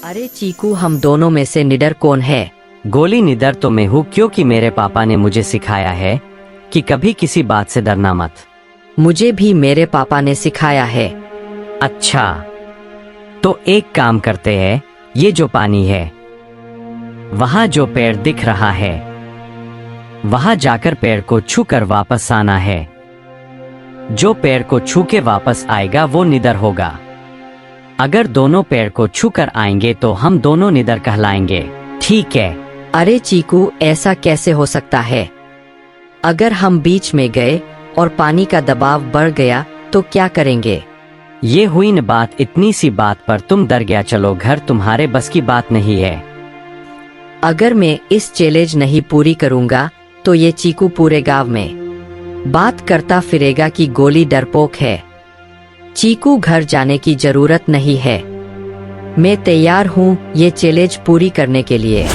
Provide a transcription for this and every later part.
अरे चीकू, हम दोनों में से निडर कौन है? गोली निडर तो मैं हूँ, क्योंकि मेरे पापा ने मुझे सिखाया है कि कभी किसी बात से डरना मत। मुझे भी मेरे पापा ने सिखाया है। अच्छा, तो एक काम करते हैं, ये जो पानी है, वहाँ जो पेड़ दिख रहा है, वहाँ जाकर पेड़ को छूकर वापस आना है। जो पेड़ को छू के वापस आएगा वो निडर होगा। अगर दोनों पेड़ को छूकर आएंगे तो हम दोनों निडर कहलाएंगे, ठीक है? अरे चीकू, ऐसा कैसे हो सकता है? अगर हम बीच में गए और पानी का दबाव बढ़ गया तो क्या करेंगे? ये हुई न बात, इतनी सी बात पर तुम डर गया। चलो घर, तुम्हारे बस की बात नहीं है। अगर मैं इस चैलेंज नहीं पूरी करूंगा तो ये चीकू पूरे गांव में बात करता फिरेगा कि गोली डरपोक है। चीकू, घर जाने की जरूरत नहीं है। मैं तैयार हूँ ये चैलेंज पूरी करने के लिए।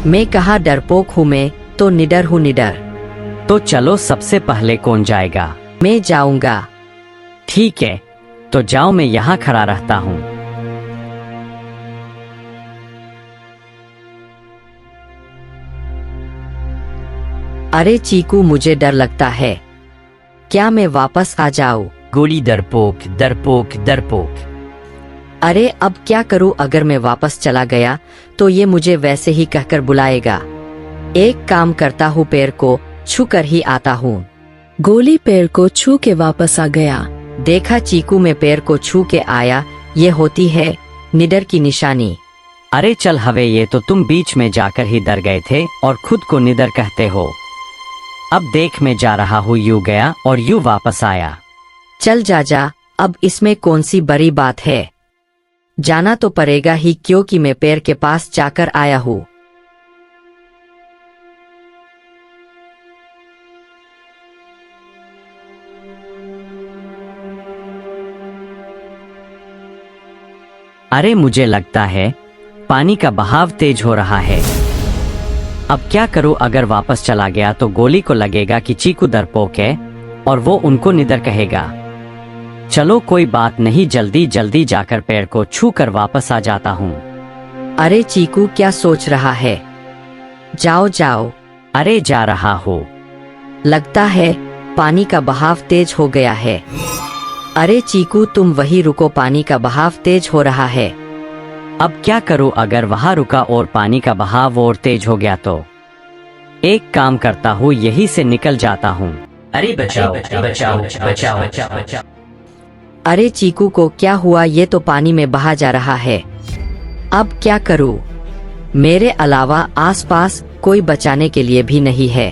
मैं कहा डरपोक हूँ, मैं तो निडर हूँ, निडर। तो चलो, सबसे पहले कौन जाएगा? मैं जाऊंगा। ठीक है, तो जाओ, मैं यहाँ खड़ा रहता हूँ। अरे चीकू, मुझे डर लगता है। क्या मैं वापस आ जाऊं? गोली डरपोक, डरपोक, डरपोक। अरे अब क्या करूं? अगर मैं वापस चला गया तो ये मुझे वैसे ही कहकर बुलाएगा। एक काम करता हूँ, पेड़ को छू कर ही आता हूँ। गोली पेड़ को छू के वापस आ गया। देखा चीकू, मैं पेड़ को छू के आया। ये होती है निडर की निशानी। अरे चल हवे, ये तो तुम बीच में जाकर ही डर गए थे और खुद को निडर कहते हो। अब देख, मैं जा रहा हूँ, यूं गया और यूं वापस आया। चल जा, अब इसमें कौन सी बड़ी बात है? जाना तो पड़ेगा ही, क्योंकि मैं पेड़ के पास जाकर आया हूँ। अरे मुझे लगता है पानी का बहाव तेज हो रहा है। अब क्या करूं? अगर वापस चला गया तो गोली को लगेगा कि चीकू डरपोक है और वो उनको निडर कहेगा। चलो कोई बात नहीं, जल्दी जल्दी जाकर पेड़ को छू कर वापस आ जाता हूँ। अरे चीकू, क्या सोच रहा है? जाओ जाओ। अरे जा रहा हूँ। लगता है पानी का बहाव तेज हो गया है। अरे चीकू, तुम वहीं रुको, पानी का बहाव तेज हो रहा है। अब क्या करूं? अगर वहां रुका और पानी का बहाव और तेज हो गया तो एक काम करता हूँ, यहीं से निकल जाता हूँ। अरे बचाओ बचाओ बचाओ बचाओ। अरे चीकू को क्या हुआ? ये तो पानी में बहा जा रहा है। अब क्या करूं? मेरे अलावा आसपास कोई बचाने के लिए भी नहीं है।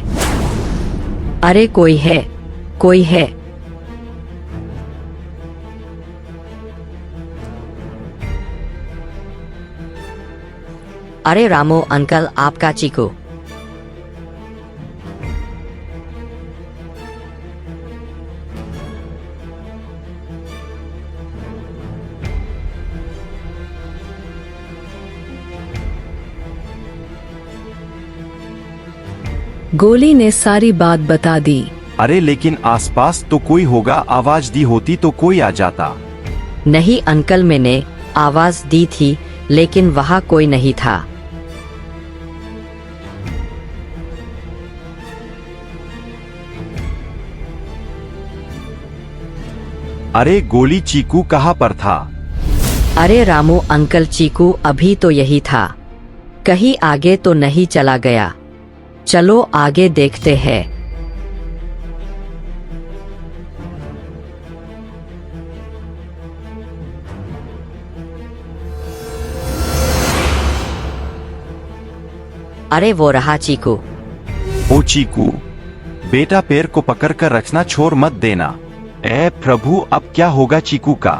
अरे कोई है, कोई है। अरे रामो अंकल, आपका चीकू। गोली ने सारी बात बता दी। अरे लेकिन आसपास तो कोई होगा, आवाज दी होती तो कोई आ जाता। नहीं अंकल, मैंने आवाज दी थी लेकिन वहां कोई नहीं था। अरे गोली, चीकू कहाँ पर था? अरे रामू अंकल, चीकू अभी तो यही था, कहीं आगे तो नहीं चला गया। चलो आगे देखते हैं। अरे वो रहा चीकू। ओ चीकू बेटा, पैर को पकड़कर रखना, छोड़ मत देना। ए प्रभु, अब क्या होगा चीकू का?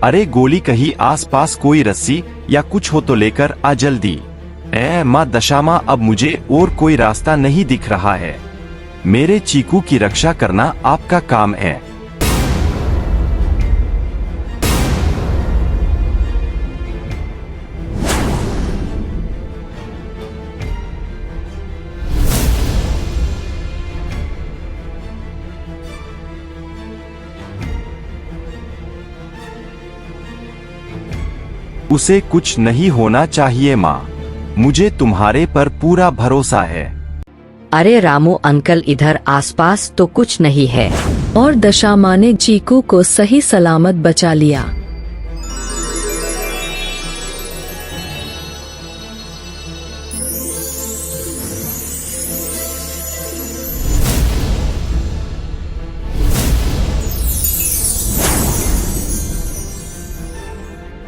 अरे गोली, कहीं आसपास कोई रस्सी या कुछ हो तो लेकर आ जल्दी। ए माँ दशामा, अब मुझे और कोई रास्ता नहीं दिख रहा है। मेरे चीकू की रक्षा करना आपका काम है। उसे कुछ नहीं होना चाहिए माँ, मुझे तुम्हारे पर पूरा भरोसा है। अरे रामू अंकल, इधर आसपास तो कुछ नहीं है। और दशामा ने चीकू को सही सलामत बचा लिया।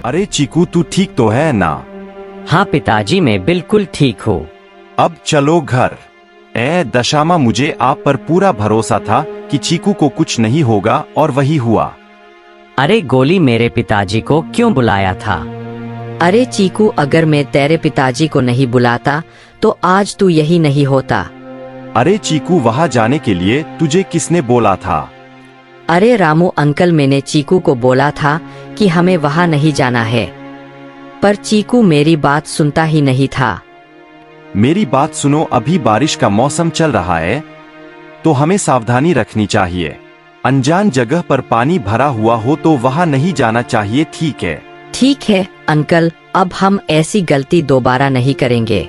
अरे चीकू, तू ठीक तो है ना? हाँ पिताजी, मैं बिल्कुल ठीक हूँ। अब चलो घर। दशामा, मुझे आप पर पूरा भरोसा था कि चीकू को कुछ नहीं होगा, और वही हुआ। अरे गोली मेरे पिताजी को क्यों बुलाया था? अरे चीकू, अगर मैं तेरे पिताजी को नहीं बुलाता तो आज तू यही नहीं होता। अरे चीकू, वहाँ जाने के लिए तुझे किसने बोला था? अरे रामू अंकल, मैंने चीकू को बोला था कि हमें वहाँ नहीं जाना है, पर चीकू मेरी बात सुनता ही नहीं था। मेरी बात सुनो, अभी बारिश का मौसम चल रहा है, तो हमें सावधानी रखनी चाहिए। अनजान जगह पर पानी भरा हुआ हो तो वहाँ नहीं जाना चाहिए, ठीक है? ठीक है अंकल, अब हम ऐसी गलती दोबारा नहीं करेंगे।